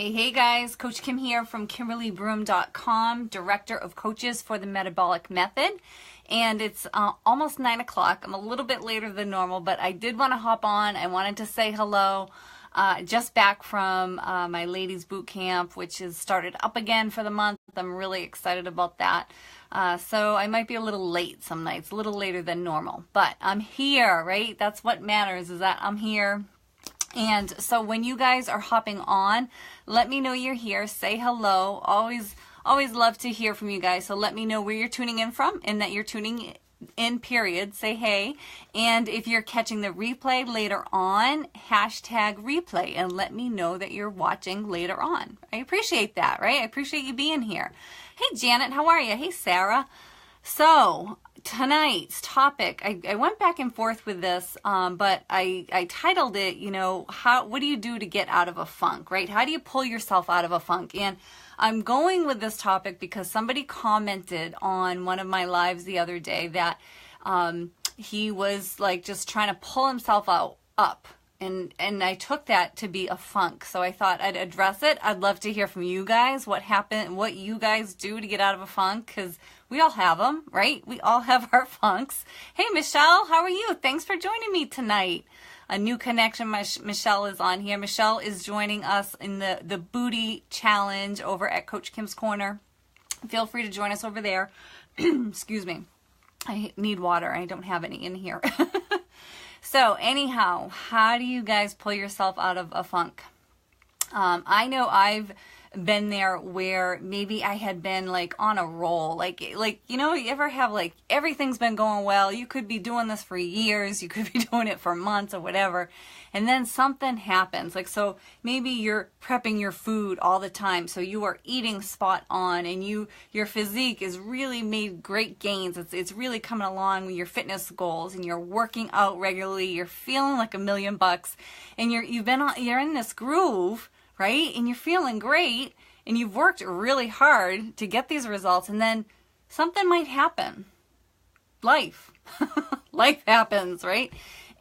Hey guys, Coach Kim here from KimberlyBroom.com, Director of Coaches for the Metabolic Method. And it's almost 9 o'clock. I'm a little bit later than normal, but I did want to hop on. I wanted to say hello. Just back from my ladies boot camp, which has started up again for the month. I'm really excited about that. So I might be a little late some nights, a little later than normal, but I'm here, right? That's what matters, is that I'm here. And so when you guys are hopping on, let me know you're here. Say hello. Always love to hear from you guys. So let me know where you're tuning in from and that you're tuning in, period. Say hey. And if you're catching the replay later on, hashtag replay and let me know that you're watching later on. I appreciate that, right? I appreciate you being here. Hey, Janet, how are you? Hey, Sarah. So tonight's topic, I went back and forth with this, but I titled it, what do you do to get out of a funk, right? How do you pull yourself out of a funk? And I'm going with this topic because somebody commented on one of my lives the other day that he was like just trying to pull himself up. And I took that to be a funk. So I thought I'd address it. I'd love to hear from you guys what happened, what you guys do to get out of a funk, because we all have them, right? We all have our funks. Hey, Michelle, how are you? Thanks for joining me tonight. A new connection. Michelle is on here. Michelle is joining us in the booty challenge over at Coach Kim's Corner. Feel free to join us over there. Excuse me. I need water. I don't have any in here. So anyhow, how do you guys pull yourself out of a funk? I know I've been there where maybe I had been like on a roll, like you ever have like everything's been going well, you could be doing this for years, you could be doing it for months or whatever, and then something happens, like so maybe you're prepping your food all the time, so you are eating spot on and your physique is really made great gains, it's really coming along with your fitness goals, and you're working out regularly, you're feeling like $1,000,000, and you're in this groove, right? And you're feeling great and you've worked really hard to get these results, and then something might happen. Life happens, right?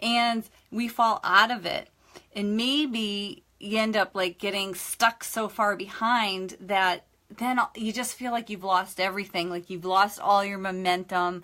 And we fall out of it. And maybe you end up like getting stuck so far behind that then you just feel like you've lost everything, like you've lost all your momentum,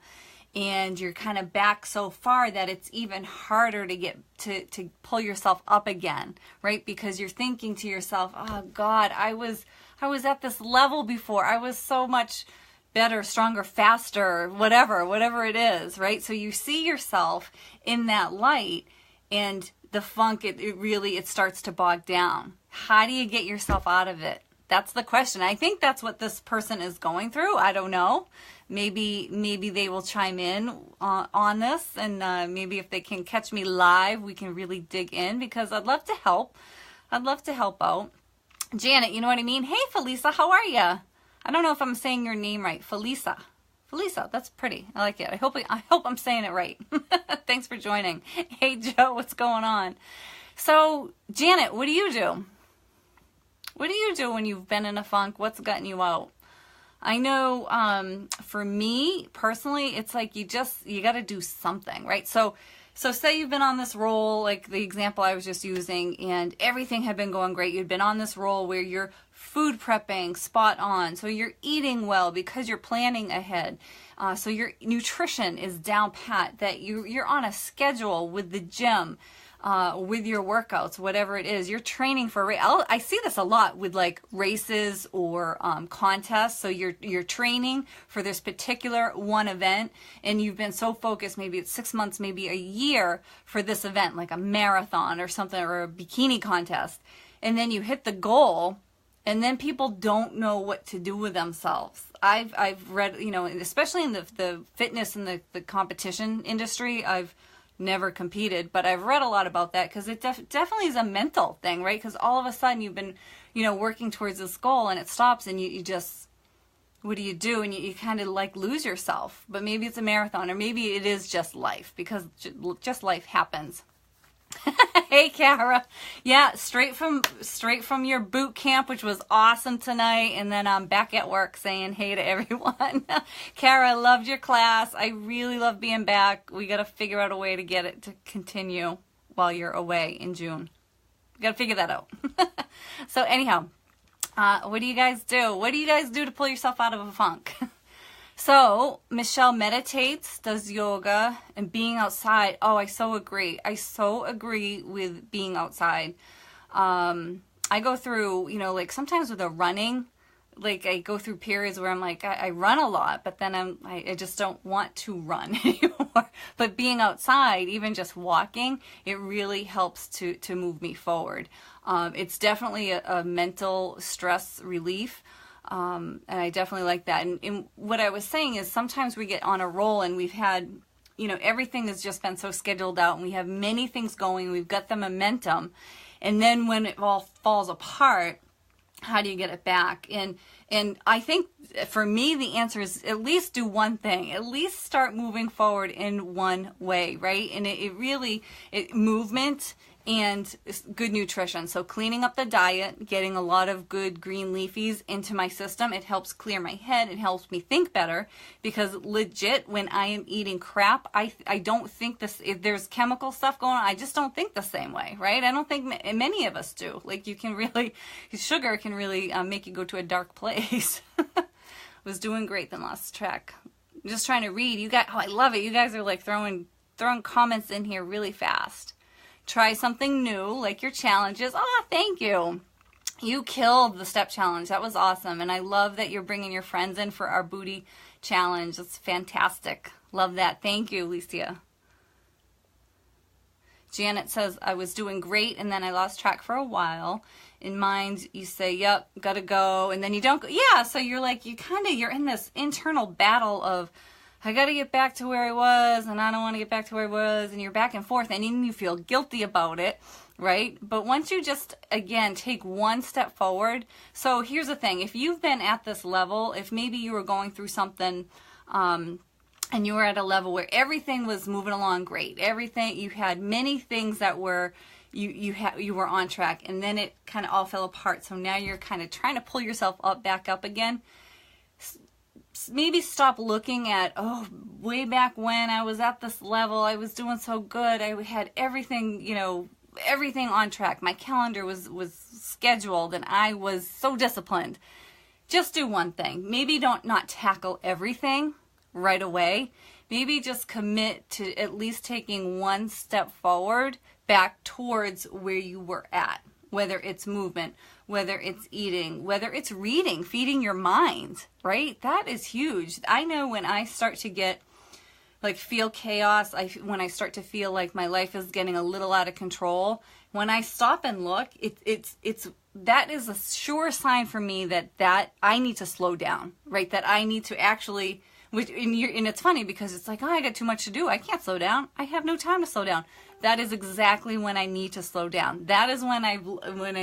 and you're kind of back so far that it's even harder to get to pull yourself up again, right? Because you're thinking to yourself, oh God, I was at this level before. I was so much better, stronger, faster, whatever it is, right? So you see yourself in that light, and the funk, it starts to bog down. How do you get yourself out of it? That's the question. I think that's what this person is going through. I don't know. Maybe they will chime in on this, and maybe if they can catch me live, we can really dig in, because I'd love to help. I'd love to help out. Janet, you know what I mean? Hey, Felisa, how are you? I don't know if I'm saying your name right. Felisa, that's pretty. I like it. I hope I'm saying it right. Thanks for joining. Hey, Joe, what's going on? So, Janet, what do you do? What do you do when you've been in a funk? What's gotten you out? I know for me personally, it's like you got to do something, right? So say you've been on this roll, like the example I was just using, and everything had been going great. You'd been on this roll where you're food prepping spot on. So you're eating well because you're planning ahead. So your nutrition is down pat, that you're on a schedule with the gym. With your workouts, whatever it is, you're training for I see this a lot with like races or contests. So you're training for this particular one event, and you've been so focused, maybe it's 6 months, maybe a year for this event, like a marathon or something, or a bikini contest. And then you hit the goal, and then people don't know what to do with themselves. I've read, especially in the fitness and the competition industry, I've never competed, but I've read a lot about that, because it definitely is a mental thing, right? Because all of a sudden you've been, working towards this goal, and it stops, and you just, what do you do? And you kind of like lose yourself. But maybe it's a marathon, or maybe it is just life, because just life happens. Hey, Kara. Yeah, straight from your boot camp, which was awesome tonight, and then I'm back at work saying hey to everyone. Kara, I loved your class. I really love being back. We got to figure out a way to get it to continue while you're away in June. We got to figure that out. So anyhow, What do you guys do? What do you guys do to pull yourself out of a funk? So, Michelle meditates, does yoga, and being outside. Oh, I so agree. I so agree with being outside. I go through, like sometimes with the running, like I go through periods where I'm like, I run a lot, but then I just don't want to run anymore. But being outside, even just walking, it really helps to move me forward. It's definitely a mental stress relief. And I definitely like that. And what I was saying is sometimes we get on a roll and we've had, everything has just been so scheduled out and we have many things going. We've got the momentum. And then when it all falls apart, how do you get it back? And I think for me, the answer is at least do one thing. At least start moving forward in one way, right? And movement and good nutrition. So cleaning up the diet, getting a lot of good green leafies into my system. It helps clear my head. It helps me think better because legit, when I am eating crap, I don't think this, if there's chemical stuff going on, I just don't think the same way, right? I don't think many of us do. Like sugar can really make you go to a dark place. Was doing great, then lost track. I'm just trying to read. You guys, I love it. You guys are like throwing comments in here really fast. Try something new, like your challenges. Oh, thank you. You killed the step challenge. That was awesome. And I love that you're bringing your friends in for our booty challenge. That's fantastic. Love that. Thank you, Alicia. Janet says, I was doing great, and then I lost track for a while. In mind, you say, yep, gotta go, and then you don't go. Yeah, so you're like, you're in this internal battle of, I got to get back to where I was, and I don't want to get back to where I was, and you're back and forth, and then you feel guilty about it, right? But once you just, again, take one step forward. So here's the thing. If you've been at this level, if maybe you were going through something, and you were at a level where everything was moving along great, you had many things that were, you were on track, and then it kind of all fell apart. So now you're kind of trying to pull yourself back up again. Maybe stop looking at, way back when I was at this level, I was doing so good. I had everything, everything on track. My calendar was scheduled and I was so disciplined. Just do one thing. Maybe not tackle everything right away. Maybe just commit to at least taking one step forward back towards where you were at. Whether it's movement, whether it's eating, whether it's reading, feeding your mind, right? That is huge. I know when I start to feel chaos, when I start to feel like my life is getting a little out of control, when I stop and look, that is a sure sign for me that I need to slow down, right? That I need to actually, and it's funny because it's like, I got too much to do. I can't slow down. I have no time to slow down. That is exactly when I need to slow down. That is when I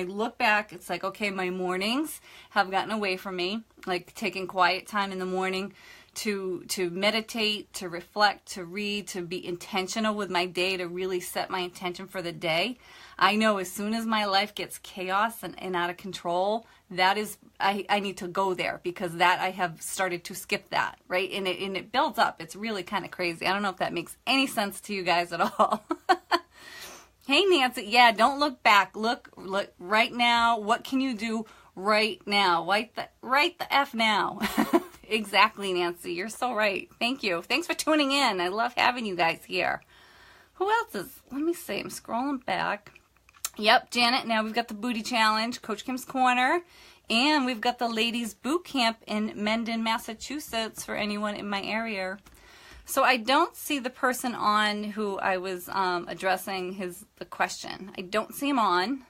look back, it's like, okay, my mornings have gotten away from me, like taking quiet time in the morning to meditate, to reflect, to read, to be intentional with my day, to really set my intention for the day. I know as soon as my life gets chaos and out of control, that is, I need to go there because that I have started to skip that, right? And it builds up. It's really kind of crazy. I don't know if that makes any sense to you guys at all. Hey, Nancy. Yeah, don't look back. Look right now. What can you do right now? Write the F now. Exactly, Nancy. You're so right. Thank you. Thanks for tuning in. I love having you guys here. Who else is, let me see. I'm scrolling back. Yep, Janet. Now we've got the booty challenge, Coach Kim's Corner, and we've got the ladies boot camp in Mendon, Massachusetts for anyone in my area. So I don't see the person on who I was addressing the question. I don't see him on.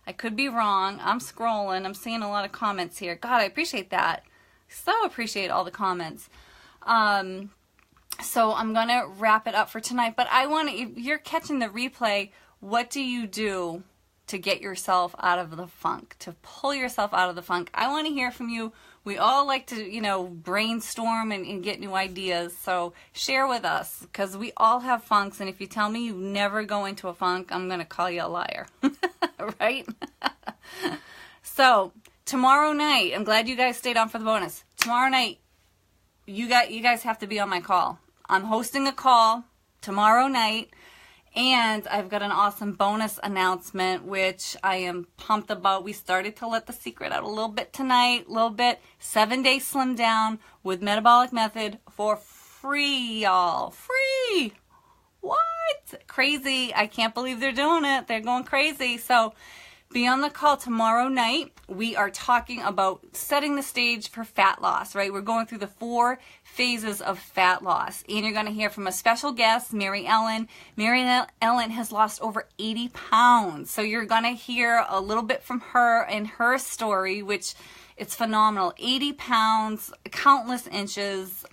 I could be wrong. I'm scrolling. I'm seeing a lot of comments here. God, I appreciate that. So appreciate all the comments. So I'm going to wrap it up for tonight. But if you're catching the replay, what do you do to get yourself out of the funk, to pull yourself out of the funk? I want to hear from you. We all like to, brainstorm and get new ideas. So share with us because we all have funks. And if you tell me you never go into a funk, I'm going to call you a liar. Right? So tomorrow night, I'm glad you guys stayed on for the bonus. Tomorrow night, you guys have to be on my call. I'm hosting a call tomorrow night. And I've got an awesome bonus announcement, which I am pumped about. We started to let the secret out a little bit tonight, a little bit. 7-day slim down with Metabolic Method for free, y'all. Free! What? Crazy. I can't believe they're doing it. They're going crazy. So be on the call tomorrow night. We are talking about setting the stage for fat loss, right? We're going through the 4 phases of fat loss. And you're going to hear from a special guest, Mary Ellen. Mary Ellen has lost over 80 pounds. So you're going to hear a little bit from her and her story, which it's phenomenal. 80 pounds, countless inches,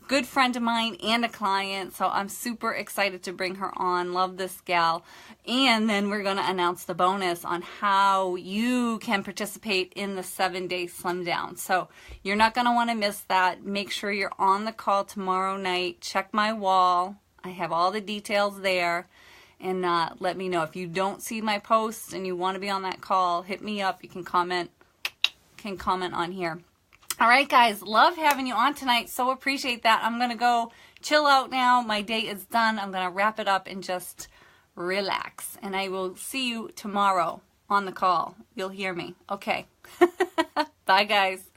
good friend of mine and a client, so I'm super excited to bring her on. Love this gal. And then we're going to announce the bonus on how you can participate in the 7-day slim down. So you're not going to want to miss that. Make sure you're on the call tomorrow night. Check my wall. I have all the details there. And let me know if you don't see my posts and you want to be on that call. Hit me up. You can comment on here. All right, guys, love having you on tonight. So appreciate that. I'm going to go chill out now. My day is done. I'm going to wrap it up and just relax. And I will see you tomorrow on the call. You'll hear me. Okay. Bye, guys.